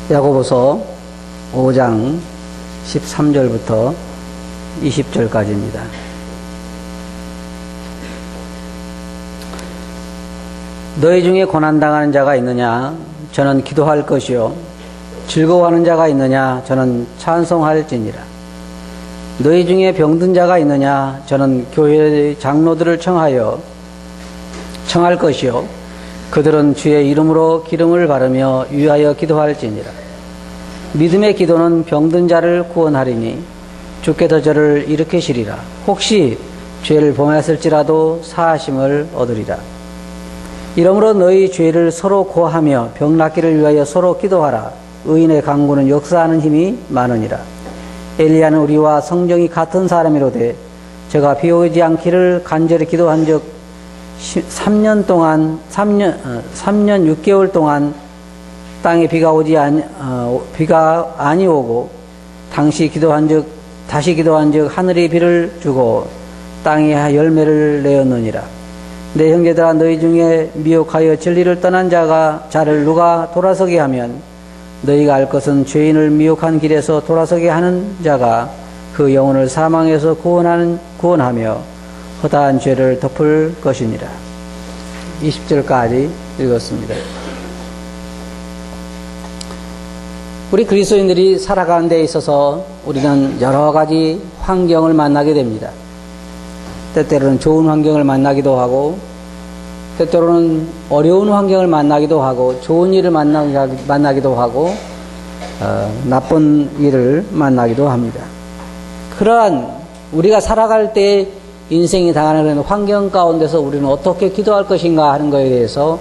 야고보서 5장 13절부터 20절까지입니다. 너희 중에 고난당하는 자가 있느냐? 저는 기도할 것이요. 즐거워하는 자가 있느냐? 저는 찬송할지니라. 너희 중에 병든 자가 있느냐? 저는 교회의 장로들을 청할 것이요. 그들은 주의 이름으로 기름을 바르며 위하여 기도할지니라. 믿음의 기도는 병든 자를 구원하리니 주께서 저를 일으키시리라. 혹시 죄를 범하였을지라도 사하심을 얻으리라. 이러므로 너희 죄를 서로 고하며 병 낫기를 위하여 서로 기도하라. 의인의 간구는 역사하는 힘이 많으니라. 엘리야는 우리와 성정이 같은 사람이로되 제가 비 오지 않기를 간절히 기도한 적 3년 6개월 동안 땅에 비가 아니 오고 다시 기도한 적 하늘이 비를 주고 땅이 열매를 내었느니라. 내 형제들아, 너희 중에 미혹하여 진리를 떠난 자를 누가 돌아서게 하면 너희가 알 것은 죄인을 미혹한 길에서 돌아서게 하는 자가 그 영혼을 사망에서 구원하며 허다한 죄를 덮을 것이니라. 20절까지 읽었습니다. 우리 그리스도인들이 살아가는 데 있어서 우리는 여러 가지 환경을 만나게 됩니다. 때때로는 좋은 환경을 만나기도 하고, 때때로는 어려운 환경을 만나기도 하고, 좋은 일을 만나기도 하고, 나쁜 일을 만나기도 합니다. 그러한 우리가 살아갈 때 인생이 당하는 그런 환경 가운데서 우리는 어떻게 기도할 것인가 하는 것에 대해서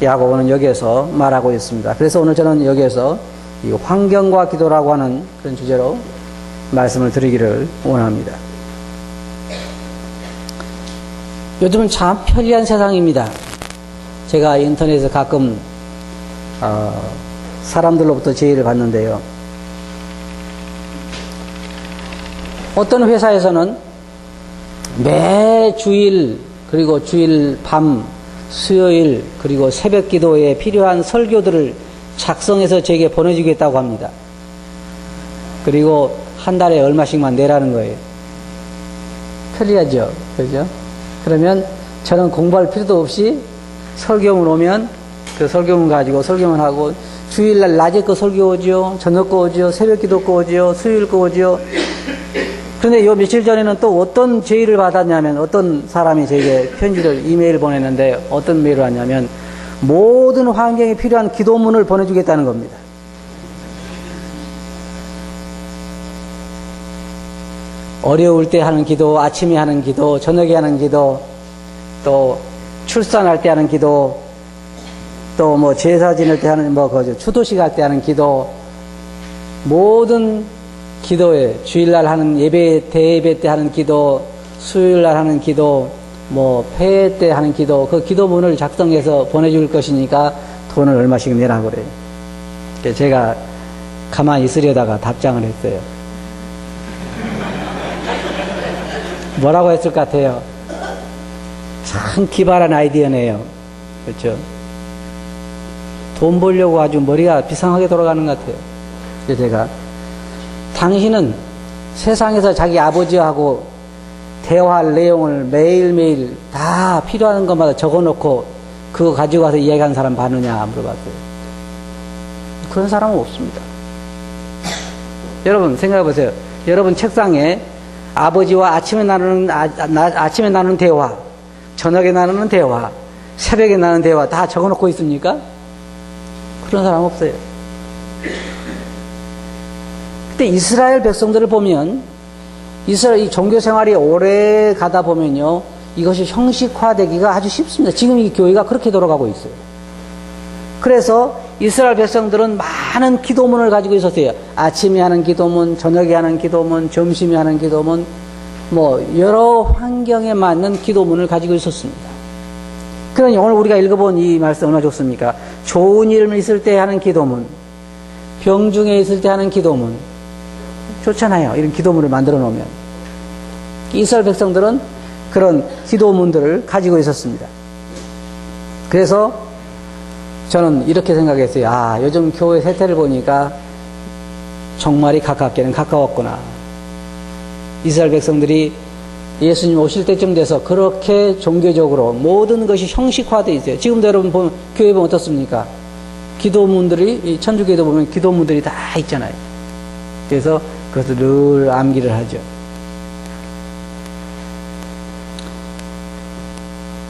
야고보는 여기에서 말하고 있습니다. 그래서 오늘 저는 여기에서 이 환경과 기도라고 하는 그런 주제로 말씀을 드리기를 원합니다. 요즘은 참 편리한 세상입니다. 제가 인터넷에서 가끔 사람들로부터 제의를 받는데요. 어떤 회사에서는 매 주일, 그리고 주일 밤, 수요일, 그리고 새벽 기도에 필요한 설교들을 작성해서 제게 보내주겠다고 합니다. 그리고 한 달에 얼마씩만 내라는 거예요. 편리하죠? 그죠? 그러면 저는 공부할 필요도 없이 설교문 오면 그 설교문 가지고 설교문 하고, 주일날 낮에 거 설교 오죠, 저녁 거 오죠, 새벽 기도 거 오죠, 수요일 거 오죠. 그런데 요 며칠 전에는 또 어떤 제의를 받았냐면, 어떤 사람이 제게 편지를, 이메일을 보냈는데 어떤 메일을 왔냐면, 모든 환경에 필요한 기도문을 보내주겠다는 겁니다. 어려울 때 하는 기도, 아침에 하는 기도, 저녁에 하는 기도, 또 출산할 때 하는 기도, 또 뭐 제사 지낼 때 하는 추도식 할 때 하는 기도, 모든 기도에, 주일날 하는 예배, 대예배 때 하는 기도, 수요일날 하는 기도, 폐회 때 하는 기도, 그 기도문을 작성해서 보내줄 것이니까 돈을 얼마씩 내라고 그래요. 제가 가만히 있으려다가 답장을 했어요. 뭐라고 했을 것 같아요? 참 기발한 아이디어네요. 그렇죠? 돈 벌려고 아주 머리가 비상하게 돌아가는 것 같아요. 그래서 제가, 당신은 세상에서 자기 아버지하고 대화할 내용을 매일매일 다 필요한 것마다 적어놓고 그거 가지고 와서 이야기하는 사람 봤느냐 물어봤어요. 그런 사람은 없습니다. 여러분 생각해보세요. 여러분 책상에 아버지와 아침에 나누는 대화, 저녁에 나누는 대화, 새벽에 나누는 대화 다 적어놓고 있습니까? 그런 사람 없어요. 근데 이스라엘 백성들을 보면, 이스라엘 이 종교 생활이 오래 가다 보면요, 이것이 형식화되기가 아주 쉽습니다. 지금 이 교회가 그렇게 돌아가고 있어요. 그래서 이스라엘 백성들은 많은 기도문을 가지고 있었어요. 아침에 하는 기도문, 저녁에 하는 기도문, 점심에 하는 기도문, 여러 환경에 맞는 기도문을 가지고 있었습니다. 그러니 오늘 우리가 읽어본 이 말씀 얼마나 좋습니까? 좋은 일 있을 때 하는 기도문, 병 중에 있을 때 하는 기도문, 좋잖아요. 이런 기도문을 만들어 놓으면. 이스라엘 백성들은 그런 기도문들을 가지고 있었습니다. 그래서 저는 이렇게 생각했어요. 아, 요즘 교회 세태를 보니까 정말이 가깝게는 가까웠구나. 이스라엘 백성들이 예수님 오실 때쯤 돼서 그렇게 종교적으로 모든 것이 형식화되어 있어요. 지금도 여러분 보면, 교회 보면 어떻습니까? 기도문들이, 천주교에도 보면 기도문들이 다 있잖아요. 그래서 그것을 늘 암기를 하죠.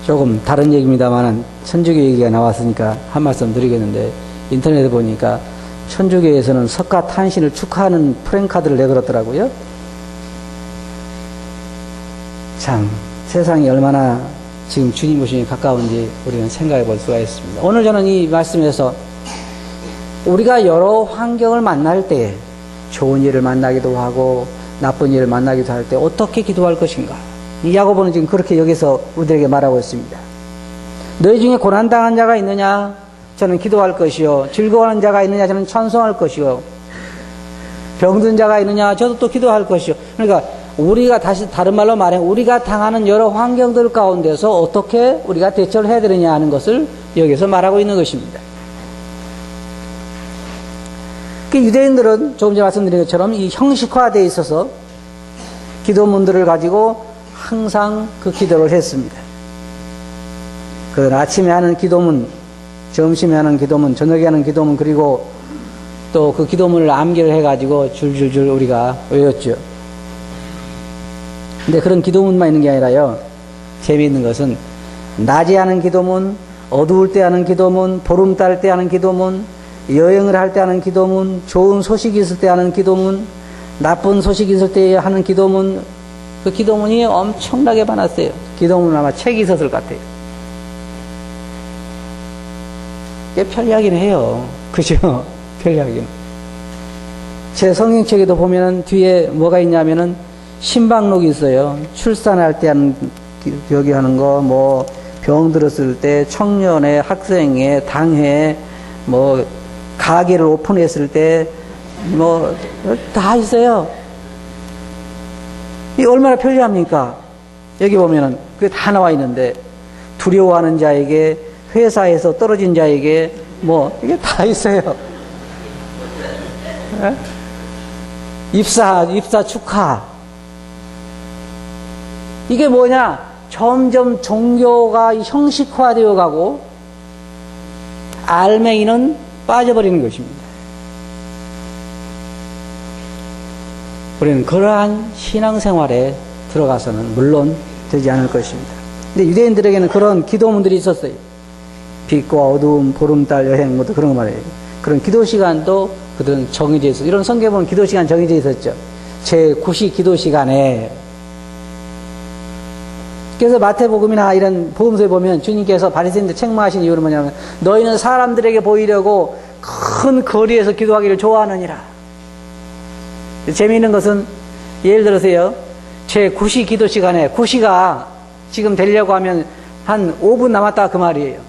조금 다른 얘기입니다만 천주교 얘기가 나왔으니까 한 말씀 드리겠는데, 인터넷에 보니까 천주교에서는 석가탄신을 축하하는 프랭카드를 내걸었더라고요. 참 세상이 얼마나 지금 주님 오심이 가까운지 우리는 생각해 볼 수가 있습니다. 오늘 저는 이 말씀에서 우리가 여러 환경을 만날 때, 좋은 일을 만나기도 하고 나쁜 일을 만나기도 할 때 어떻게 기도할 것인가, 이 야고보는 지금 그렇게 여기서 우리에게 말하고 있습니다. 너희 중에 고난당한 자가 있느냐? 저는 기도할 것이요. 즐거워하는 자가 있느냐? 저는 찬송할 것이요. 병든 자가 있느냐? 저도 또 기도할 것이요. 그러니까 우리가, 다시 다른 말로 말하면 우리가 당하는 여러 환경들 가운데서 어떻게 우리가 대처를 해야 되느냐 하는 것을 여기서 말하고 있는 것입니다. 유대인들은 조금 전에 말씀드린 것처럼 이 형식화되어 있어서 기도문들을 가지고 항상 그 기도를 했습니다. 그 아침에 하는 기도문, 점심에 하는 기도문, 저녁에 하는 기도문, 그리고 또 그 기도문을 암기를 해가지고 줄줄줄 우리가 외웠죠. 근데 그런 기도문만 있는 게 아니라요, 재미있는 것은 낮에 하는 기도문, 어두울 때 하는 기도문, 보름달 때 하는 기도문, 여행을 할 때 하는 기도문, 좋은 소식이 있을 때 하는 기도문, 나쁜 소식이 있을 때 하는 기도문, 그 기도문이 엄청나게 많았어요. 기도문은 아마 책이 있었을 것 같아요. 꽤 편리하긴 해요. 그죠? 편리하긴. 제 성경책에도 보면은 뒤에 뭐가 있냐면은 신방록이 있어요. 출산할 때 하는, 여기 하는 거, 뭐, 병 들었을 때, 청년회, 학생회, 당회, 뭐, 가게를 오픈했을 때, 뭐, 다 있어요. 이게 얼마나 편리합니까? 여기 보면은 그게 다 나와 있는데, 두려워하는 자에게, 회사에서 떨어진 자에게, 뭐, 이게 다 있어요. 에? 입사 축하. 이게 뭐냐? 점점 종교가 형식화되어 가고, 알맹이는 빠져버리는 것입니다. 우리는 그러한 신앙생활에 들어가서는 물론 되지 않을 것입니다. 근데 유대인들에게는 그런 기도문들이 있었어요. 빛과 어두움, 보름달, 여행, 뭐 그런 거 말이에요. 그런 기도 시간도 그들은 정해져 있었어요. 이런 성경에 보면 기도 시간 정해져 있었죠. 제9시 기도 시간에. 그래서 마태복음이나 이런 복음서에 보면 주님께서 바리새인들 책망하신 이유는 뭐냐면, 너희는 사람들에게 보이려고 큰 거리에서 기도하기를 좋아하느니라. 재미있는 것은, 예를 들어서요, 제9시 기도 시간에 9시가 지금 되려고 하면 한 5분 남았다 그 말이에요.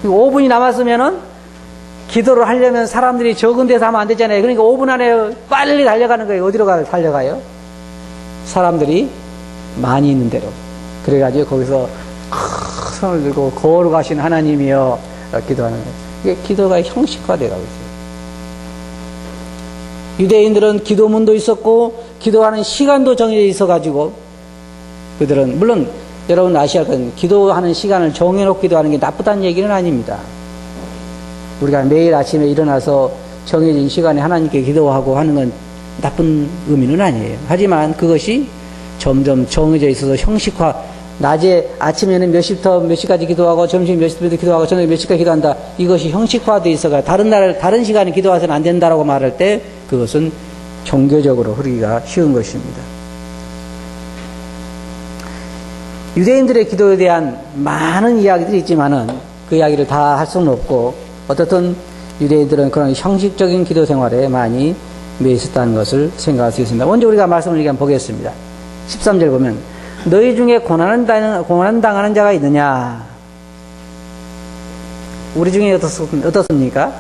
5분이 남았으면은 기도를 하려면 사람들이 적은 데서 하면 안 되잖아요. 그러니까 5분 안에 빨리 달려가는 거예요. 어디로 달려가요? 사람들이 많이 있는 데로. 그래가지고 거기서 손을 들고 거룩하신 하나님이여 기도하는 거예요. 이게 기도가 형식화되어가고 있어요. 유대인들은 기도문도 있었고 기도하는 시간도 정해져 있어가지고 그들은, 물론 여러분 아셔야 할 건 기도하는 시간을 정해놓고 기도하는 게 나쁘다는 얘기는 아닙니다. 우리가 매일 아침에 일어나서 정해진 시간에 하나님께 기도하고 하는 건 나쁜 의미는 아니에요. 하지만 그것이 점점 정해져 있어서 형식화, 낮에 아침에는 몇 시부터 몇 시까지 기도하고 점심 몇 시부터 기도하고 저녁에 몇 시까지 기도한다. 이것이 형식화되어 있어가 다른 시간에 기도해서는 안 된다라고 말할 때 그것은 종교적으로 흐르기가 쉬운 것입니다. 유대인들의 기도에 대한 많은 이야기들이 있지만은 그 이야기를 다 할 수는 없고, 어떻든 유대인들은 그런 형식적인 기도 생활에 많이 매여 있었다는 것을 생각할 수 있습니다. 먼저 우리가 말씀을 한번 보겠습니다. 13절 보면, 너희 중에 고난당하는 자가 있느냐? 우리 중에 어떻습니까?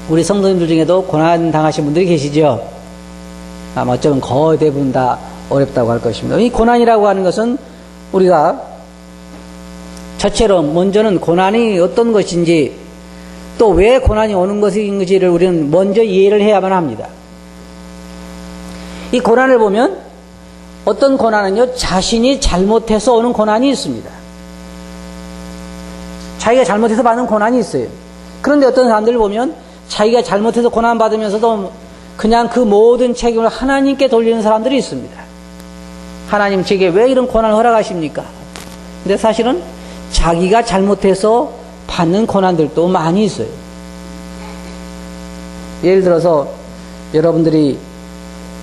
우리 성도님들 중에도 고난당하신 분들이 계시죠? 아마 어쩌면 거의 대부분 다 어렵다고 할 것입니다. 이 고난이라고 하는 것은 우리가 첫째로 먼저는 고난이 어떤 것인지 또 왜 고난이 오는 것인지를 우리는 먼저 이해를 해야만 합니다. 이 고난을 보면 어떤 고난은요, 자신이 잘못해서 오는 고난이 있습니다. 자기가 잘못해서 받는 고난이 있어요. 그런데 어떤 사람들을 보면 자기가 잘못해서 고난받으면서도 그냥 그 모든 책임을 하나님께 돌리는 사람들이 있습니다. 하나님 제게 왜 이런 고난을 허락하십니까? 근데 사실은 자기가 잘못해서 받는 고난들도 많이 있어요. 예를 들어서 여러분들이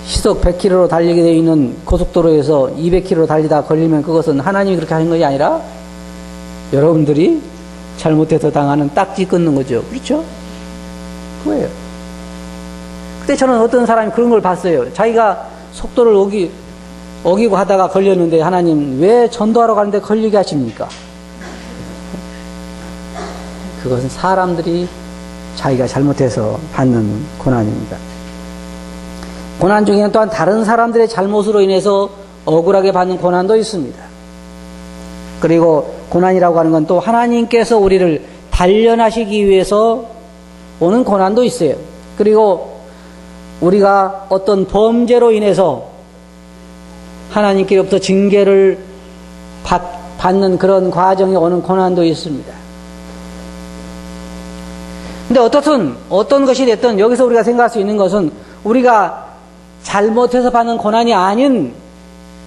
시속 100km로 달리게 되어 있는 고속도로에서 200km로 달리다 걸리면 그것은 하나님이 그렇게 하는 것이 아니라 여러분들이 잘못해서 당하는 딱지 끊는 거죠. 그렇죠? 그거예요. 그때 저는 어떤 사람이 그런 걸 봤어요. 자기가 속도를 어기고 하다가 걸렸는데 하나님 왜 전도하러 가는데 걸리게 하십니까? 그것은 사람들이 자기가 잘못해서 받는 고난입니다. 고난 중에는 또한 다른 사람들의 잘못으로 인해서 억울하게 받는 고난도 있습니다. 그리고 고난이라고 하는 건 또 하나님께서 우리를 단련하시기 위해서 오는 고난도 있어요. 그리고 우리가 어떤 범죄로 인해서 하나님께로부터 징계를 받는 그런 과정에 오는 고난도 있습니다. 근데 어떤 것이 됐든 여기서 우리가 생각할 수 있는 것은 우리가 잘못해서 받는 고난이 아닌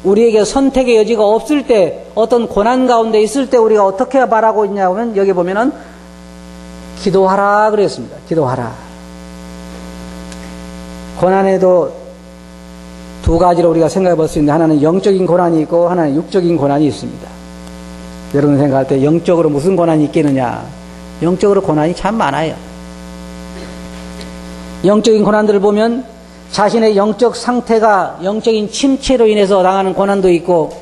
우리에게 선택의 여지가 없을 때 어떤 고난 가운데 있을 때 우리가 어떻게 말하고 있냐 하면 여기 보면은 기도하라 그랬습니다. 기도하라. 고난에도 두 가지로 우리가 생각해 볼 수 있는데 하나는 영적인 고난이 있고 하나는 육적인 고난이 있습니다. 여러분 생각할 때 영적으로 무슨 고난이 있겠느냐? 영적으로 고난이 참 많아요. 영적인 고난들을 보면 자신의 영적 상태가 영적인 침체로 인해서 당하는 고난도 있고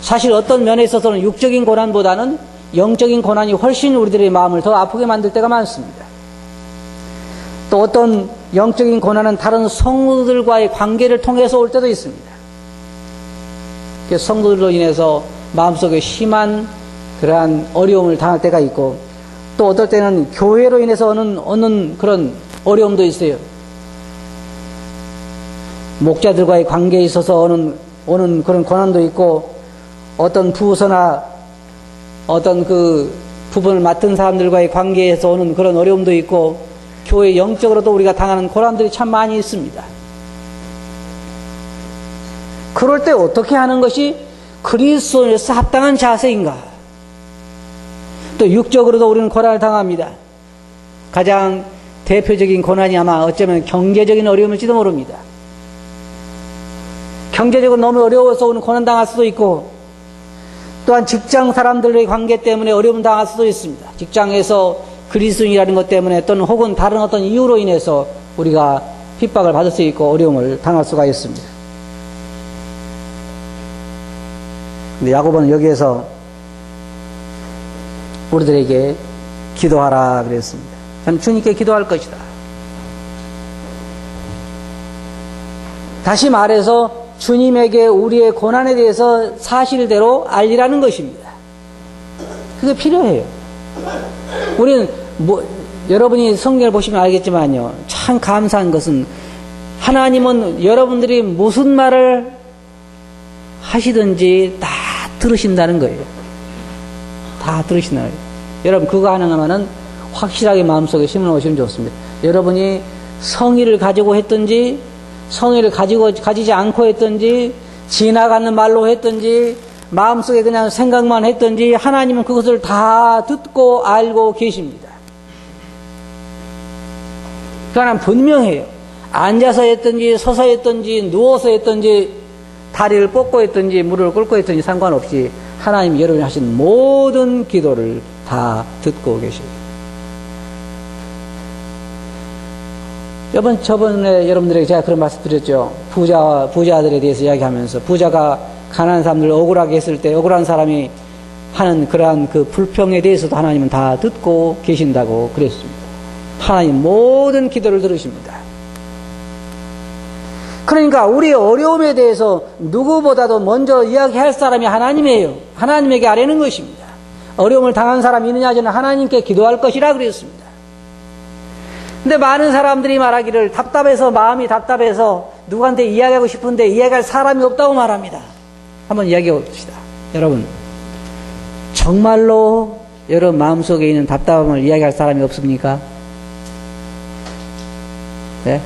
사실 어떤 면에 있어서는 육적인 고난보다는 영적인 고난이 훨씬 우리들의 마음을 더 아프게 만들 때가 많습니다. 또 어떤 영적인 고난은 다른 성도들과의 관계를 통해서 올 때도 있습니다. 성도들로 인해서 마음속에 심한 그러한 어려움을 당할 때가 있고 또 어떨 때는 교회로 인해서 오는 그런 어려움도 있어요. 목자들과의 관계에 있어서 오는 그런 고난도 있고 어떤 부서나 어떤 그 부분을 맡은 사람들과의 관계에서 오는 그런 어려움도 있고 교회 영적으로도 우리가 당하는 고난들이 참 많이 있습니다. 그럴 때 어떻게 하는 것이 그리스도인으로서 합당한 자세인가? 또 육적으로도 우리는 고난을 당합니다. 가장 대표적인 고난이 아마 어쩌면 경제적인 어려움일지도 모릅니다. 경제적으로 너무 어려워서 오는 고난 당할 수도 있고 또한 직장 사람들의 관계 때문에 어려움 당할 수도 있습니다. 직장에서 그리스도인이라는 것 때문에 또는 혹은 다른 어떤 이유로 인해서 우리가 핍박을 받을 수 있고 어려움을 당할 수가 있습니다. 근데 야고보는 여기에서 우리들에게 기도하라 그랬습니다. 저는 주님께 기도할 것이다. 다시 말해서 주님에게 우리의 고난에 대해서 사실대로 알리라는 것입니다. 그게 필요해요. 우리는 여러분이 성경을 보시면 알겠지만요. 참 감사한 것은 하나님은 여러분들이 무슨 말을 하시든지 다 들으신다는 거예요. 다 들으신다는 거예요. 여러분 그거 하나만은 확실하게 마음속에 심어놓으시면 좋습니다. 여러분이 성의를 가지고 했든지 성의를 가지지 않고 했든지 지나가는 말로 했든지 마음속에 그냥 생각만 했든지 하나님은 그것을 다 듣고 알고 계십니다. 그러나 분명해요. 앉아서 했든지 서서 했든지 누워서 했든지 다리를 뻗고 했든지 무릎을 꿇고 했든지 상관없이 하나님이 여러분이 하신 모든 기도를 다 듣고 계십니다. 저번에 여러분들에게 제가 그런 말씀 드렸죠. 부자들에 대해서 이야기하면서 부자가 가난한 사람들을 억울하게 했을 때 억울한 사람이 하는 그러한 그 불평에 대해서도 하나님은 다 듣고 계신다고 그랬습니다. 하나님 모든 기도를 들으십니다. 그러니까 우리의 어려움에 대해서 누구보다도 먼저 이야기할 사람이 하나님이에요. 하나님에게 아뢰는 것입니다. 어려움을 당한 사람이 있느냐? 저는 하나님께 기도할 것이라 그랬습니다. 근데 많은 사람들이 말하기를 답답해서, 마음이 답답해서 누구한테 이야기하고 싶은데 이야기할 사람이 없다고 말합니다. 한번 이야기해 봅시다. 여러분, 정말로 여러분 마음속에 있는 답답함을 이야기할 사람이 없습니까? 네?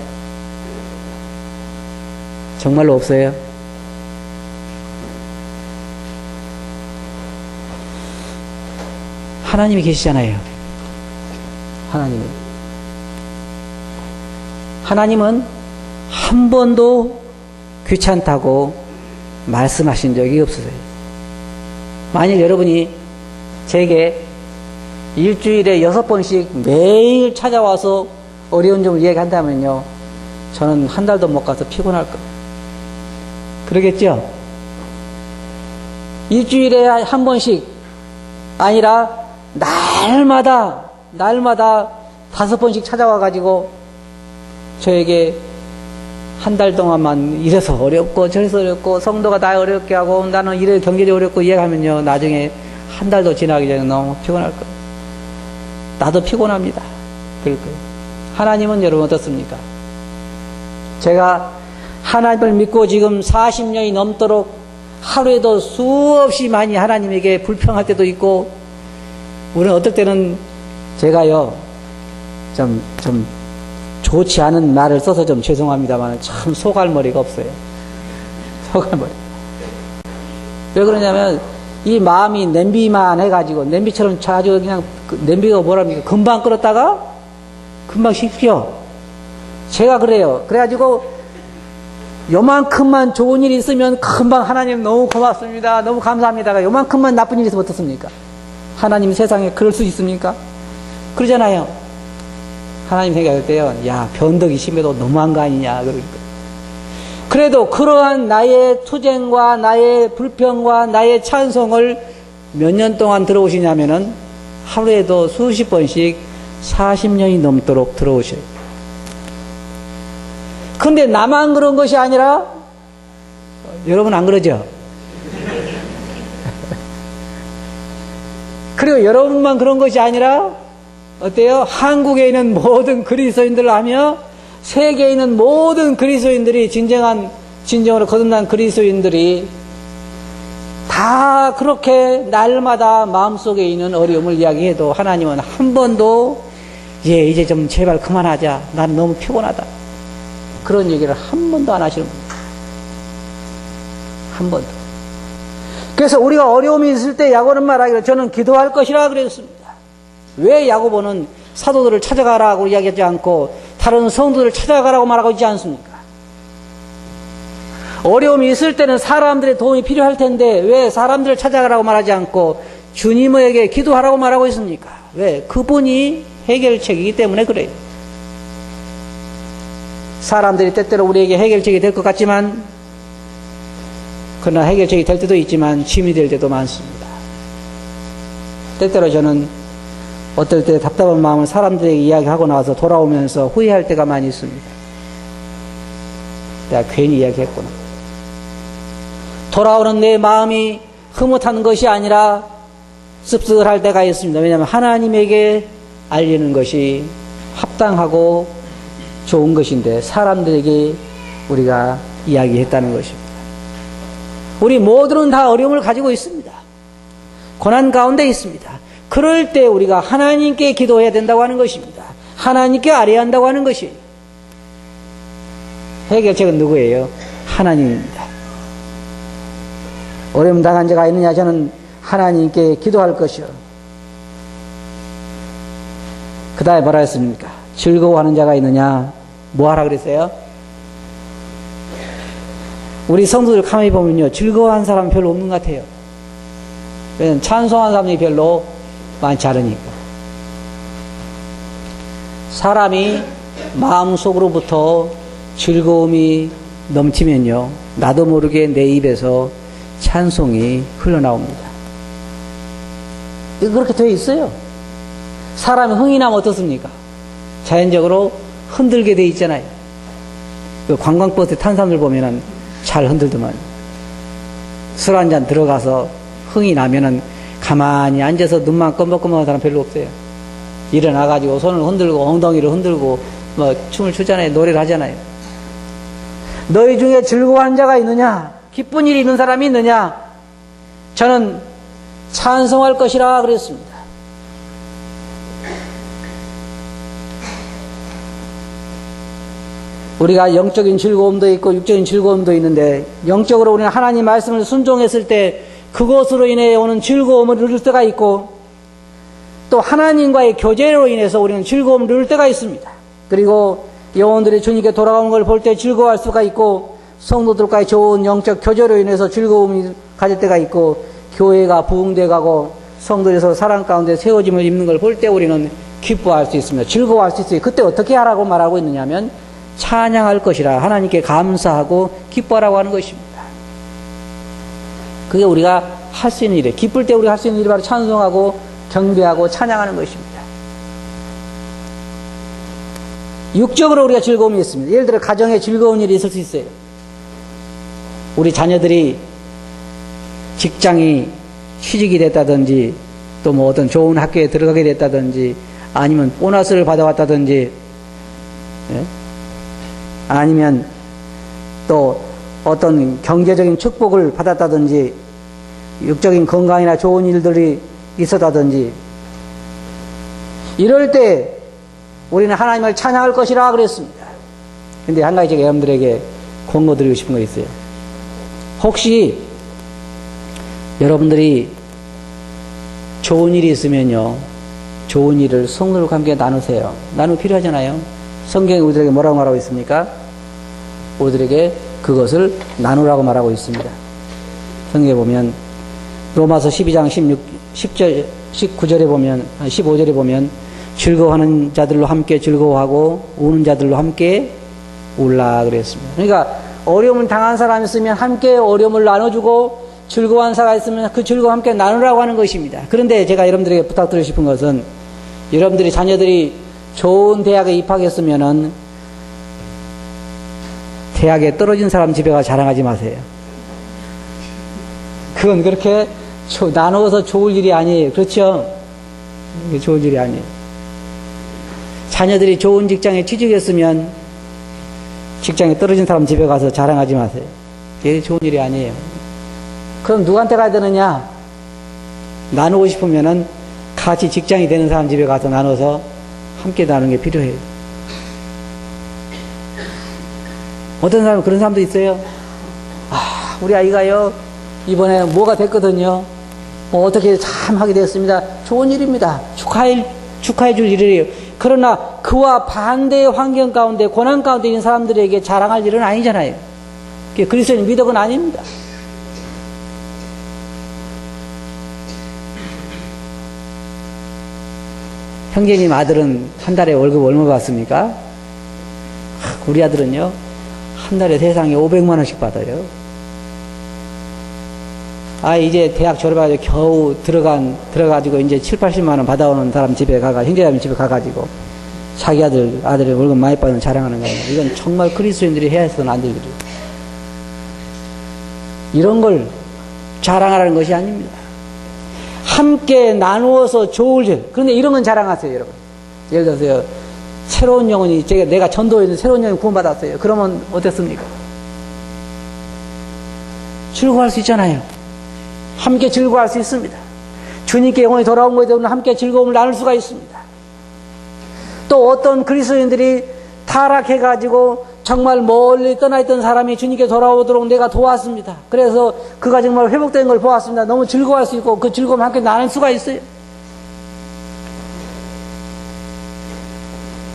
정말로 없어요? 하나님이 계시잖아요. 하나님은 한 번도 귀찮다고 말씀하신 적이 없으세요. 만일 여러분이 제게 일주일에 6번씩 매일 찾아와서 어려운 점을 이야기한다면요, 저는 한 달도 못 가서 피곤할 겁니다. 그러겠죠? 일주일에 한 번씩 아니라 날마다 5번씩 찾아와가지고 저에게 한 달 동안만 이래서 어렵고 저래서 어렵고 성도가 나 어렵게 하고 나는 이래 경제적으로 어렵고 이해하면요, 나중에 한 달도 지나기 전에 너무 피곤할 거예요. 나도 피곤합니다. 그럴 거예요. 하나님은 여러분 어떻습니까? 제가 하나님을 믿고 지금 40년이 넘도록 하루에도 수없이 많이 하나님에게 불평할 때도 있고, 우리는 어떨 때는 제가요 좀 좋지 않은 말을 써서 좀 죄송합니다만 참 속알머리가 없어요. 속알머리. 왜 그러냐면 이 마음이 냄비만 해가지고 냄비처럼 자주 그냥 냄비가 뭐랍니까? 금방 끓었다가 금방 식혀. 제가 그래요. 그래가지고 요만큼만 좋은 일이 있으면 금방 하나님 너무 고맙습니다, 너무 감사합니다가 요만큼만 나쁜 일이 있으면 어떻습니까? 하나님 세상에 그럴 수 있습니까? 그러잖아요. 하나님 생각할 때요, 야, 변덕이 심해도 너무한 거 아니냐, 그러니까. 그래도 그러한 나의 투쟁과 나의 불평과 나의 찬송을 몇 년 동안 들어오시냐면은 하루에도 수십 번씩 40년이 넘도록 들어오셔요. 근데 나만 그런 것이 아니라, 여러분 안 그러죠? 그리고 여러분만 그런 것이 아니라, 어때요? 한국에 있는 모든 그리스도인들 하며 세계에 있는 모든 그리스도인들이 진정으로 거듭난 그리스도인들이 다 그렇게 날마다 마음속에 있는 어려움을 이야기해도 하나님은 한 번도 이제 좀 제발 그만하자, 나는 너무 피곤하다, 그런 얘기를 한 번도 안 하시는 겁니다. 한 번도. 그래서 우리가 어려움이 있을 때 야고보는 말하기를 저는 기도할 것이라 그랬습니다. 왜 야고보는 사도들을 찾아가라고 이야기하지 않고 다른 성도들을 찾아가라고 말하고 있지 않습니까? 어려움이 있을 때는 사람들의 도움이 필요할 텐데 왜 사람들을 찾아가라고 말하지 않고 주님에게 기도하라고 말하고 있습니까? 왜? 그분이 해결책이기 때문에 그래요. 사람들이 때때로 우리에게 해결책이 될 것 같지만, 그러나 해결책이 될 때도 있지만 짐이 될 때도 많습니다. 때때로 저는 어떨 때 답답한 마음을 사람들에게 이야기하고 나와서 돌아오면서 후회할 때가 많이 있습니다. 내가 괜히 이야기했구나. 돌아오는 내 마음이 흐뭇한 것이 아니라 씁쓸할 때가 있습니다. 왜냐하면 하나님에게 알리는 것이 합당하고 좋은 것인데 사람들에게 우리가 이야기했다는 것입니다. 우리 모두는 다 어려움을 가지고 있습니다. 고난 가운데 있습니다. 그럴 때 우리가 하나님께 기도해야 된다고 하는 것입니다. 하나님께 아뢰야 한다고 하는 것이에요. 해결책은 누구예요? 하나님입니다. 어려움 당한 자가 있느냐? 저는 하나님께 기도할 것이요. 그 다음에 뭐라 했습니까? 즐거워하는 자가 있느냐? 뭐 하라 그랬어요? 우리 성도들 가만히 보면요, 즐거워하는 사람은 별로 없는 것 같아요. 왜냐면 찬송하는 사람이 별로 많지 않으니까. 사람이 마음속으로부터 즐거움이 넘치면요, 나도 모르게 내 입에서 찬송이 흘러나옵니다. 그렇게 되어 있어요. 사람이 흥이 나면 어떻습니까? 자연적으로 흔들게 되어 있잖아요. 그 관광버스 탄 사람들 보면은 잘 흔들더만. 술 한잔 들어가서 흥이 나면은 가만히 앉아서 눈만 껌벅껌벅한 사람 별로 없어요. 일어나가지고 손을 흔들고 엉덩이를 흔들고 뭐 춤을 추잖아요. 노래를 하잖아요. 너희 중에 즐거워하는 자가 있느냐? 기쁜 일이 있는 사람이 있느냐? 저는 찬송할 것이라 그랬습니다. 우리가 영적인 즐거움도 있고 육적인 즐거움도 있는데, 영적으로 우리는 하나님 말씀을 순종했을 때 그것으로 인해 오는 즐거움을 누릴 때가 있고, 또 하나님과의 교제로 인해서 우리는 즐거움을 누릴 때가 있습니다. 그리고 영혼들이 주님께 돌아오는 걸 볼 때 즐거워할 수가 있고, 성도들과의 좋은 영적 교제로 인해서 즐거움이 가질 때가 있고, 교회가 부흥돼 가고 성도들이 서로 사랑 가운데 세워짐을 입는 걸 볼 때 우리는 기뻐할 수 있습니다. 즐거워할 수 있어요. 그때 어떻게 하라고 말하고 있느냐 하면 찬양할 것이라, 하나님께 감사하고 기뻐하라고 하는 것입니다. 그게 우리가 할 수 있는 일이에요. 기쁠 때 우리가 할 수 있는 일이 바로 찬송하고 경배하고 찬양하는 것입니다. 육적으로 우리가 즐거움이 있습니다. 예를 들어 가정에 즐거운 일이 있을 수 있어요. 우리 자녀들이 직장이 취직이 됐다든지, 또 뭐 어떤 좋은 학교에 들어가게 됐다든지, 아니면 보너스를 받아왔다든지, 예? 아니면 또 어떤 경제적인 축복을 받았다든지, 육적인 건강이나 좋은 일들이 있었다든지, 이럴 때 우리는 하나님을 찬양할 것이라 그랬습니다. 근데 한 가지 제가 여러분들에게 권고드리고 싶은 거 있어요. 혹시 여러분들이 좋은 일이 있으면요, 좋은 일을 성도들과 함께 나누세요. 나누면 필요하잖아요. 성경이 우리들에게 뭐라고 말하고 있습니까? 우리들에게 그것을 나누라고 말하고 있습니다. 성경에 보면 로마서 12장 10절, 19절에 보면, 15절에 보면 즐거워하는 자들로 함께 즐거워하고 우는 자들로 함께 울라 그랬습니다. 그러니까 어려움을 당한 사람이 있으면 함께 어려움을 나눠주고, 즐거워한 사람이 있으면 그 즐거움 함께 나누라고 하는 것입니다. 그런데 제가 여러분들에게 부탁드리고 싶은 것은, 여러분들이 자녀들이 좋은 대학에 입학했으면은 대학에 떨어진 사람 집에 가서 자랑하지 마세요. 그건 그렇게 나누어서 좋을 일이 아니에요. 그렇죠? 그게 좋을 일이 아니에요. 자녀들이 좋은 직장에 취직했으면 직장에 떨어진 사람 집에 가서 자랑하지 마세요. 이게 좋은 일이 아니에요. 그럼 누구한테 가야 되느냐? 나누고 싶으면은 같이 직장이 되는 사람 집에 가서 나눠서 함께 나누는 게 필요해요. 어떤 사람은 그런 사람도 있어요. 아, 우리 아이가요, 이번에 뭐가 됐거든요. 뭐 어떻게 참 하게 됐습니다. 좋은 일입니다. 축하해 줄 일이에요. 그러나 그와 반대의 환경 가운데, 고난 가운데 있는 사람들에게 자랑할 일은 아니잖아요. 그게 그리스도인 미덕은 아닙니다. 형제님 아들은 한 달에 월급 얼마 받습니까? 우리 아들은요, 한 달에 세상에 500만 원씩 받아요. 이제 대학 졸업해가지고 겨우 들어가지고 이제 7, 80만 원 받아오는 사람 집에 형제자매 집에 가가지고 자기 아들이 월급 많이 받는 자랑하는 거예요. 이건 정말 그리스도인들이 해야 해서는 안 될 일이에요. 이런 걸 자랑하라는 것이 아닙니다. 함께 나누어서 좋을 일. 그런데 이런 건 자랑하세요, 여러분. 예를 들어서 새로운 영혼이, 내가 전도에 있는 새로운 영혼이 구원받았어요. 그러면 어땠습니까? 즐거워할 수 있잖아요. 함께 즐거워할 수 있습니다. 주님께 영혼이 돌아온 것에 대해 함께 즐거움을 나눌 수가 있습니다. 또 어떤 그리스도인들이 타락해가지고 정말 멀리 떠나있던 사람이 주님께 돌아오도록 내가 도왔습니다. 그래서 그가 정말 회복된 걸 보았습니다. 너무 즐거워할 수 있고 그 즐거움을 함께 나눌 수가 있어요.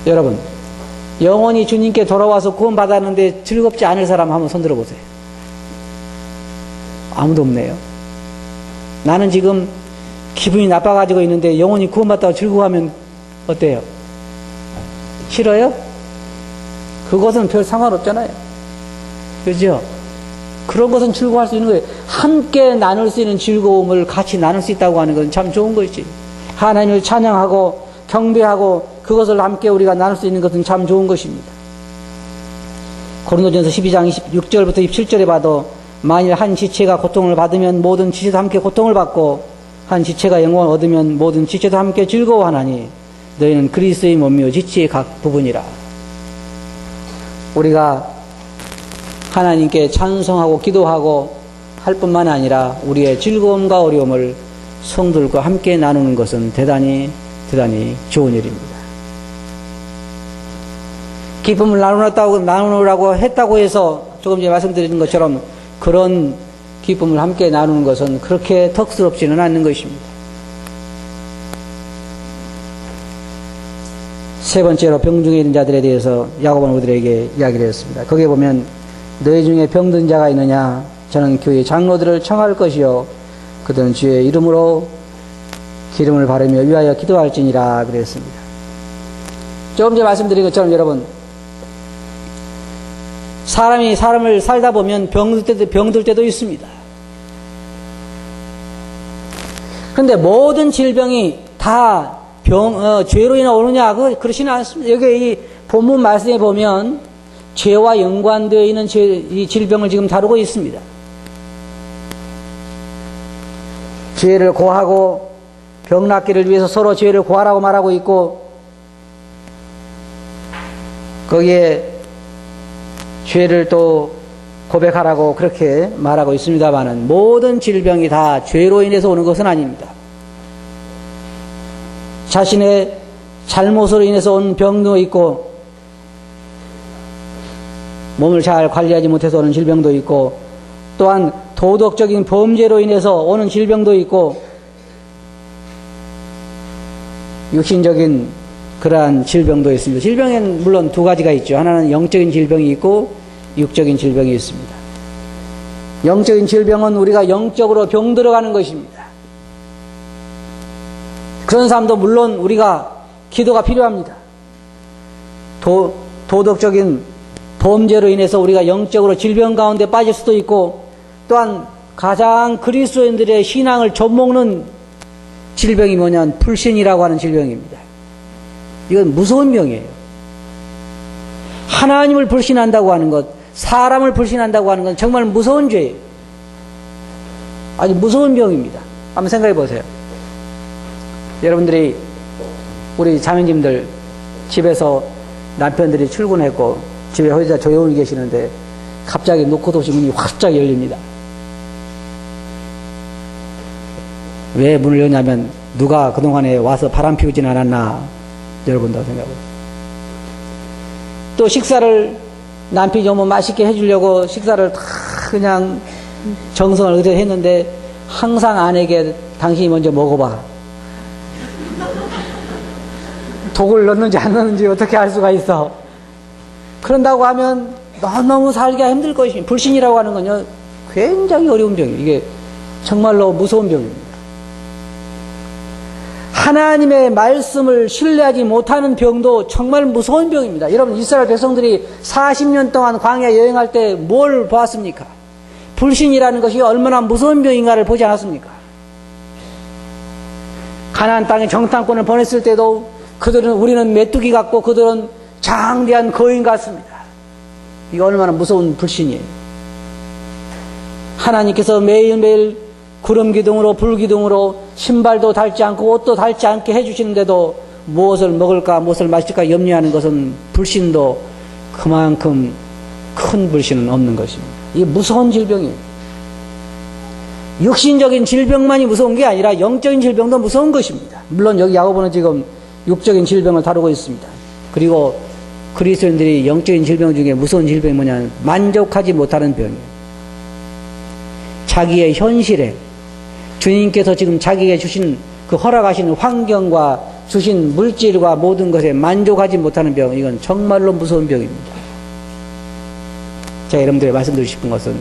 여러분, 영원히 주님께 돌아와서 구원받았는데 즐겁지 않을 사람 한번 손들어 보세요. 아무도 없네요. 나는 지금 기분이 나빠가지고 있는데 영원히 구원받다고 즐거워하면 어때요? 싫어요? 그것은 별 상관없잖아요. 그죠? 그런 것은 즐거워할 수 있는 거예요. 함께 나눌 수 있는 즐거움을 같이 나눌 수 있다고 하는 것은 참 좋은 것이지. 하나님을 찬양하고 경배하고 그것을 함께 우리가 나눌 수 있는 것은 참 좋은 것입니다. 고린도전서 12장 26절부터 27절에 봐도 만일 한 지체가 고통을 받으면 모든 지체도 함께 고통을 받고 한 지체가 영광을 얻으면 모든 지체도 함께 즐거워하나니 너희는 그리스도의 몸이요 지체의 각 부분이라. 우리가 하나님께 찬송하고 기도하고 할 뿐만 아니라 우리의 즐거움과 어려움을 성도들과 함께 나누는 것은 대단히 좋은 일입니다. 기쁨을 나누라고 했다고 해서 조금 전에 말씀드린 것처럼 그런 기쁨을 함께 나누는 것은 그렇게 턱스럽지는 않는 것입니다. 세 번째로 병중에 있는 자들에 대해서 야고보는 우리들에게 이야기를 했습니다. 거기에 보면 너희 중에 병든 자가 있느냐 저는 교회 장로들을 청할 것이요 그들은 주의 이름으로 기름을 바르며 위하여 기도할지니라 그랬습니다. 조금 전에 말씀드린 것처럼 여러분 사람이 사람을 살다 보면 병들 때도 있습니다. 그런데 모든 질병이 다 죄로 인해 오느냐 그렇지는 않습니다. 여기 이 본문 말씀에 보면 죄와 연관되어 있는 이 질병을 지금 다루고 있습니다. 죄를 고하고 병 낫기를 위해서 서로 죄를 고하라고 말하고 있고 거기에 죄를 또 고백하라고 그렇게 말하고 있습니다만은 모든 질병이 다 죄로 인해서 오는 것은 아닙니다. 자신의 잘못으로 인해서 온 병도 있고 몸을 잘 관리하지 못해서 오는 질병도 있고 또한 도덕적인 범죄로 인해서 오는 질병도 있고 육신적인 그러한 질병도 있습니다. 질병에는 물론 두 가지가 있죠. 하나는 영적인 질병이 있고 육적인 질병이 있습니다. 영적인 질병은 우리가 영적으로 병들어가는 것입니다. 그런 사람도 물론 우리가 기도가 필요합니다. 도덕적인 범죄로 인해서 우리가 영적으로 질병 가운데 빠질 수도 있고 또한 가장 그리스도인들의 신앙을 좀먹는 질병이 뭐냐면 불신이라고 하는 질병입니다. 이건 무서운 병이에요. 하나님을 불신한다고 하는 것, 사람을 불신한다고 하는 건 정말 무서운 죄예요. 아주 무서운 병입니다. 한번 생각해 보세요. 여러분들이 우리 자매님들 집에서 남편들이 출근했고 집에 혼자 조용히 계시는데 갑자기 놓고 도시 문이 활짝 열립니다. 왜 문을 여냐면 누가 그동안에 와서 바람 피우진 않았나 여러분도 생각해보세요. 또 식사를 남편이 너무 맛있게 해주려고 식사를 다 그냥 정성을 의뢰했는데 항상 아내에게 당신이 먼저 먹어봐. 독을 넣는지 안 넣는지 어떻게 알 수가 있어. 그런다고 하면 너무 살기가 힘들 것입니다. 불신이라고 하는 건요 굉장히 어려운 병이에요. 이게 정말로 무서운 병입니다. 하나님의 말씀을 신뢰하지 못하는 병도 정말 무서운 병입니다. 여러분 이스라엘 백성들이 40년 동안 광야 여행할 때 뭘 보았습니까? 불신이라는 것이 얼마나 무서운 병인가를 보지 않았습니까? 가나안 땅에 정탐꾼을 보냈을 때도 우리는 메뚜기 같고 그들은 장대한 거인 같습니다. 이거 얼마나 무서운 불신이에요. 하나님께서 매일매일 구름 기둥으로 불 기둥으로 신발도 닳지 않고 옷도 닳지 않게 해주시는데도 무엇을 먹을까 무엇을 마실까 염려하는 것은 불신도 그만큼 큰 불신은 없는 것입니다. 이게 무서운 질병이에요. 육신적인 질병만이 무서운 게 아니라 영적인 질병도 무서운 것입니다. 물론 여기 야고보는 지금 육적인 질병을 다루고 있습니다. 그리고 그리스도인들이 영적인 질병 중에 무서운 질병이 뭐냐면 만족하지 못하는 병이에요. 자기의 현실에 주님께서 지금 자기에게 주신 그 허락하신 환경과 주신 물질과 모든 것에 만족하지 못하는 병, 이건 정말로 무서운 병입니다. 제가 여러분들에게 말씀드리고 싶은 것은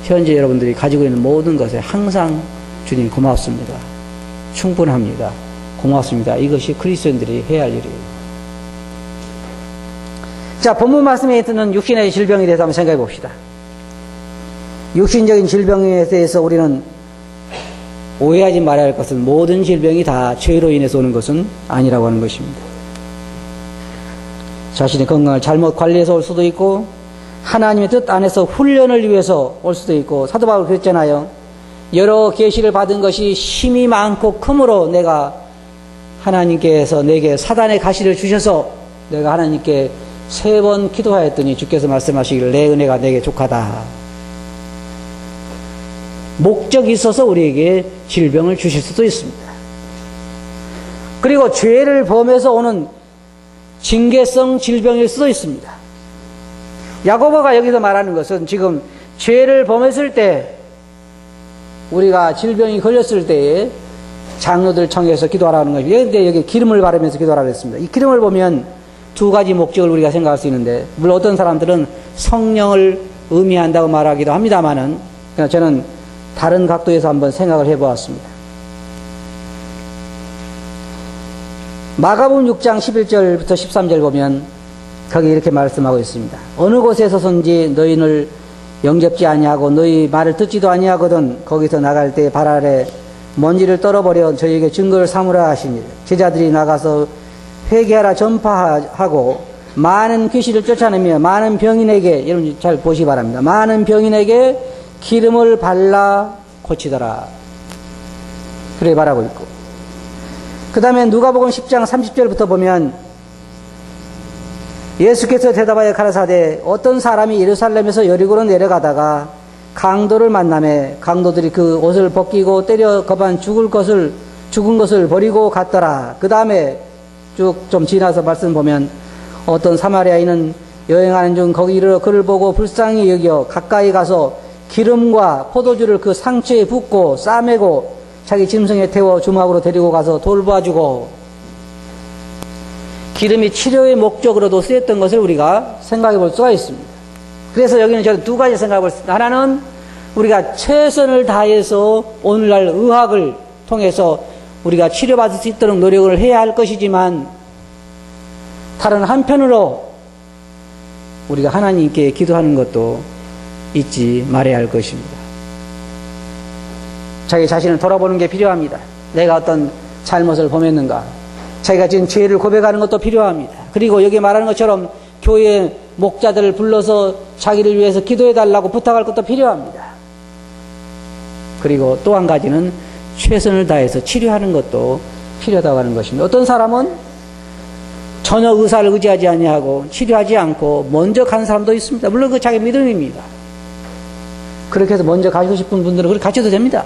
현재 여러분들이 가지고 있는 모든 것에 항상 주님 고맙습니다. 충분합니다. 고맙습니다. 이것이 그리스도인들이 해야 할 일이에요. 자, 본문 말씀에 있는 육신의 질병에 대해서 한번 생각해 봅시다. 육신적인 질병에 대해서 우리는 오해하지 말아야 할 것은 모든 질병이 다 죄로 인해서 오는 것은 아니라고 하는 것입니다. 자신의 건강을 잘못 관리해서 올 수도 있고 하나님의 뜻 안에서 훈련을 위해서 올 수도 있고 사도 바울이 그랬잖아요. 여러 계시를 받은 것이 힘이 많고 크므로 내가 하나님께서 내게 사단의 가시를 주셔서 내가 하나님께 3번 기도하였더니 주께서 말씀하시기를 내 은혜가 내게 족하다. 목적이 있어서 우리에게 질병을 주실 수도 있습니다. 그리고 죄를 범해서 오는 징계성 질병일 수도 있습니다. 야고보가 여기서 말하는 것은 지금 죄를 범했을 때 우리가 질병이 걸렸을 때에 장로들 청해서 기도하라는 것이죠. 그런데 여기 기름을 바르면서 기도하라고 했습니다. 이 기름을 보면 2가지 목적을 우리가 생각할 수 있는데, 물론 어떤 사람들은 성령을 의미한다고 말하기도 합니다만은, 저는 다른 각도에서 한번 생각을 해보았습니다. 마가복음 6장 11절부터 13절 보면 거기 이렇게 말씀하고 있습니다. 어느 곳에서든지 너희를 영접지 아니하고 너희 말을 듣지도 아니하거든 거기서 나갈 때 발 아래 먼지를 떨어버려 저희에게 증거를 삼으라 하시니 제자들이 나가서 회개하라 전파하고 많은 귀신을 쫓아내며 많은 병인에게, 여러분 잘 보시기 바랍니다. 많은 병인에게 기름을 발라 고치더라. 그래 말하고 있고, 그 다음에 누가복음 10장 30절부터 보면 예수께서 대답하여 가라사대 어떤 사람이 예루살렘에서 여리고로 내려가다가 강도를 만나매 강도들이 그 옷을 벗기고 때려 거반 죽은 것을 버리고 갔더라. 그 다음에 쭉 좀 지나서 말씀 보면 어떤 사마리아인은 여행하는 중 거기 이르러 그를 보고 불쌍히 여겨 가까이 가서 기름과 포도주를 그 상처에 붓고 싸매고 자기 짐승에 태워 주막으로 데리고 가서 돌봐주고, 기름이 치료의 목적으로도 쓰였던 것을 우리가 생각해 볼 수가 있습니다. 그래서 여기는 저는 2가지 생각해 볼 수 있습니다. 하나는 우리가 최선을 다해서 오늘날 의학을 통해서 우리가 치료받을 수 있도록 노력을 해야 할 것이지만, 다른 한편으로 우리가 하나님께 기도하는 것도 잊지 말아야 할 것입니다. 자기 자신을 돌아보는 게 필요합니다. 내가 어떤 잘못을 범했는가, 자기가 지금 죄를 고백하는 것도 필요합니다. 그리고 여기 말하는 것처럼 교회 목자들을 불러서 자기를 위해서 기도해달라고 부탁할 것도 필요합니다. 그리고 또 한 가지는 최선을 다해서 치료하는 것도 필요하다고 하는 것입니다. 어떤 사람은 전혀 의사를 의지하지 아니하고 치료하지 않고 먼저 간 사람도 있습니다. 물론 그 자기 믿음입니다. 그렇게 해서 먼저 가시고 싶은 분들은 그렇게 가셔도 됩니다.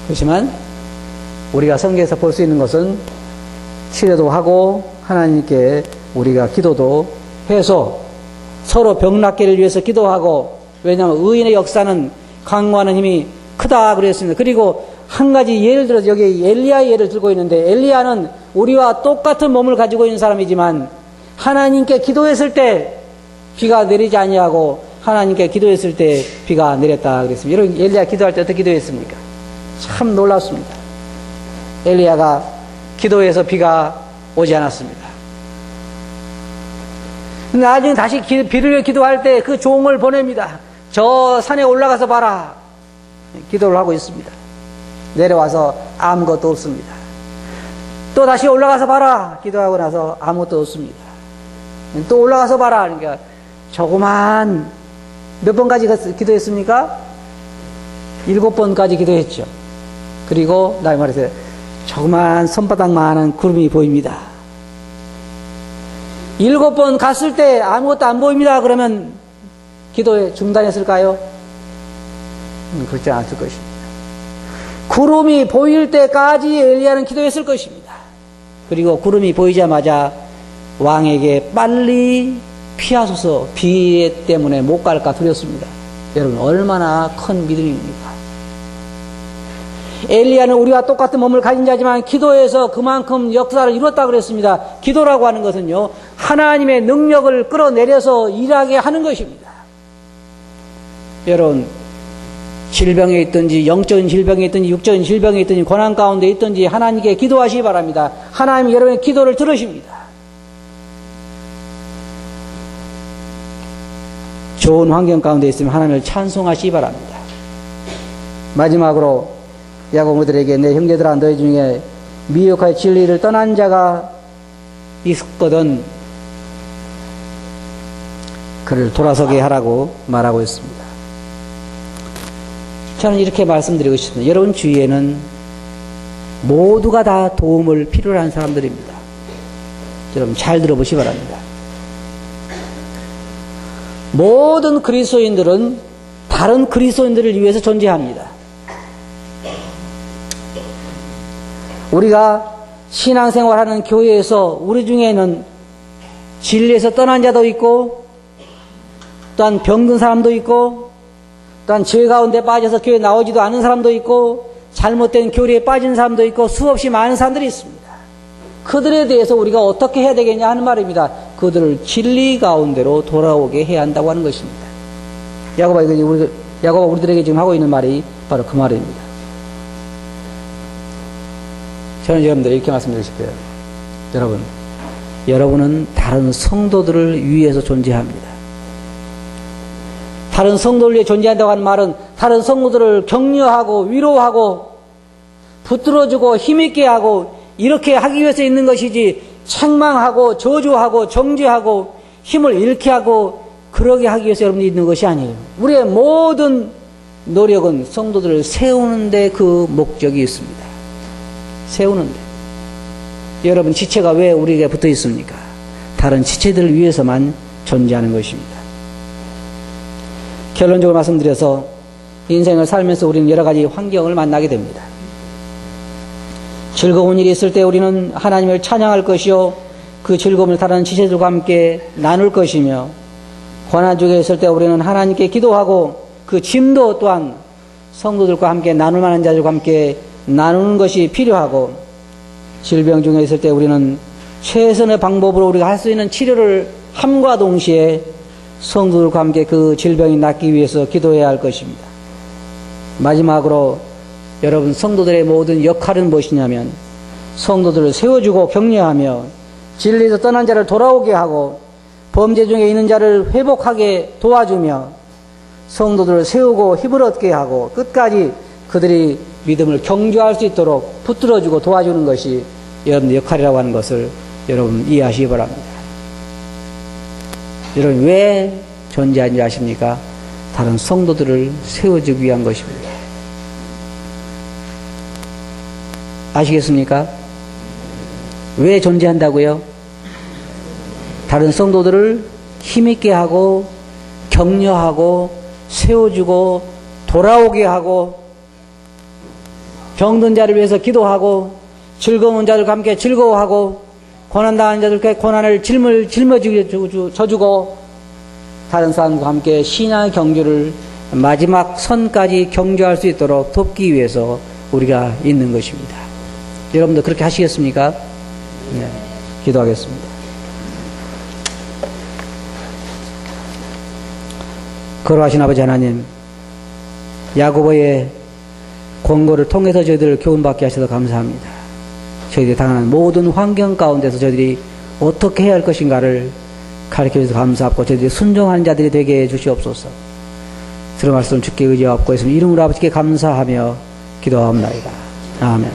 그렇지만 우리가 성경에서 볼 수 있는 것은 치료도 하고 하나님께 우리가 기도도 해서 서로 병낫기를 위해서 기도하고, 왜냐하면 의인의 역사는 강구하는 힘이 크다 그랬습니다. 그리고 한 가지 예를 들어서 여기 엘리야의 예를 들고 있는데, 엘리야는 우리와 똑같은 몸을 가지고 있는 사람이지만 하나님께 기도했을 때 비가 내리지 아니하고 하나님께 기도했을 때 비가 내렸다 그랬습니다. 여러분 엘리야 기도할 때 어떻게 기도했습니까? 참 놀랍습니다. 엘리야가 기도해서 비가 오지 않았습니다. 나중에 다시 비를 위해 기도할 때 그 종을 보냅니다. 저 산에 올라가서 봐라. 기도를 하고 있습니다. 내려와서 아무것도 없습니다. 또 다시 올라가서 봐라. 기도하고 나서 아무것도 없습니다. 또 올라가서 봐라. 그러니까 조그만 몇 번까지 기도했습니까? 7번까지 기도했죠. 그리고 나이 말해서 조그만 손바닥만한 구름이 보입니다. 7번 갔을 때 아무것도 안 보입니다. 그러면 기도에 중단했을까요? 그렇지 않았을 것입니다. 구름이 보일 때까지 엘리야는 기도했을 것입니다. 그리고 구름이 보이자마자 왕에게 빨리 피하소서, 비 때문에 못 갈까 두렵습니다. 여러분 얼마나 큰 믿음입니까? 엘리야는 우리와 똑같은 몸을 가진 자지만 기도해서 그만큼 역사를 이뤘다고 그랬습니다. 기도라고 하는 것은요, 하나님의 능력을 끌어내려서 일하게 하는 것입니다. 여러분 질병에 있든지 영적인 질병에 있든지 육적인 질병에 있든지 고난 가운데 있든지 하나님께 기도하시기 바랍니다. 하나님이 여러분의 기도를 들으십니다. 좋은 환경 가운데 있으면 하나님을 찬송하시기 바랍니다. 마지막으로 야고보들에게 내 형제들아 너희 중에 미혹하여 진리를 떠난 자가 있거든 그를 돌아서게 하라고 말하고 있습니다. 저는 이렇게 말씀드리고 싶습니다. 여러분 주위에는 모두가 다 도움을 필요로 하는 사람들입니다. 여러분 잘 들어보시기 바랍니다. 모든 그리스도인들은 다른 그리스도인들을 위해서 존재합니다. 우리가 신앙생활하는 교회에서 우리 중에는 진리에서 떠난 자도 있고, 또한 병든 사람도 있고, 또한 죄 가운데 빠져서 교회 나오지도 않은 사람도 있고, 잘못된 교리에 빠진 사람도 있고, 수없이 많은 사람들이 있습니다. 그들에 대해서 우리가 어떻게 해야 되겠냐 하는 말입니다. 그들을 진리 가운데로 돌아오게 해야 한다고 하는 것입니다. 야고보가 우리들에게 지금 하고 있는 말이 바로 그 말입니다. 저는 여러분들 이렇게 말씀드리고 싶어요. 여러분은 다른 성도들을 위해서 존재합니다. 다른 성도를 위해 존재한다고 하는 말은 다른 성도들을 격려하고 위로하고 붙들어주고 힘있게 하고 이렇게 하기 위해서 있는 것이지, 책망하고 저주하고 정죄하고 힘을 잃게 하고 그러게 하기 위해서 여러분이 있는 것이 아니에요. 우리의 모든 노력은 성도들을 세우는 데 그 목적이 있습니다. 세우는 데. 여러분 지체가 왜 우리에게 붙어 있습니까? 다른 지체들을 위해서만 존재하는 것입니다. 결론적으로 말씀드려서 인생을 살면서 우리는 여러 가지 환경을 만나게 됩니다. 즐거운 일이 있을 때 우리는 하나님을 찬양할 것이요, 그 즐거움을 다른 지체들과 함께 나눌 것이며, 고난 중에 있을 때 우리는 하나님께 기도하고 그 짐도 또한 성도들과 함께 나눌 만한 자들과 함께 나누는 것이 필요하고, 질병 중에 있을 때 우리는 최선의 방법으로 우리가 할 수 있는 치료를 함과 동시에 성도들과 함께 그 질병이 낫기 위해서 기도해야 할 것입니다. 마지막으로 여러분 성도들의 모든 역할은 무엇이냐면, 성도들을 세워주고 격려하며 진리에서 떠난 자를 돌아오게 하고 범죄 중에 있는 자를 회복하게 도와주며 성도들을 세우고 힘을 얻게 하고 끝까지 그들이 믿음을 경주할 수 있도록 붙들어주고 도와주는 것이 여러분의 역할이라고 하는 것을 여러분 이해하시기 바랍니다. 여러분 왜 존재하는지 아십니까? 다른 성도들을 세워주기 위한 것입니다. 아시겠습니까? 왜 존재한다고요? 다른 성도들을 힘있게 하고 격려하고 세워주고 돌아오게 하고 병든 자를 위해서 기도하고 즐거운 자들과 함께 즐거워하고 고난당하는 자들께 고난을 짊어주고 다른 사람과 함께 신앙의 경주를 마지막 선까지 경주할 수 있도록 돕기 위해서 우리가 있는 것입니다. 여러분도 그렇게 하시겠습니까? 네, 기도하겠습니다. 거룩하신 아버지 하나님, 야고보의 권고를 통해서 저희들을 교훈받게 하셔서 감사합니다. 저희들이 당하는 모든 환경 가운데서 저희들이 어떻게 해야 할 것인가를 가르쳐 주셔서 감사하고 저희들이 순종하는 자들이 되게 해 주시옵소서. 들은 말씀 주께 의지하옵고 있으면 이름으로 아버지께 감사하며 기도하옵나이다. 아멘.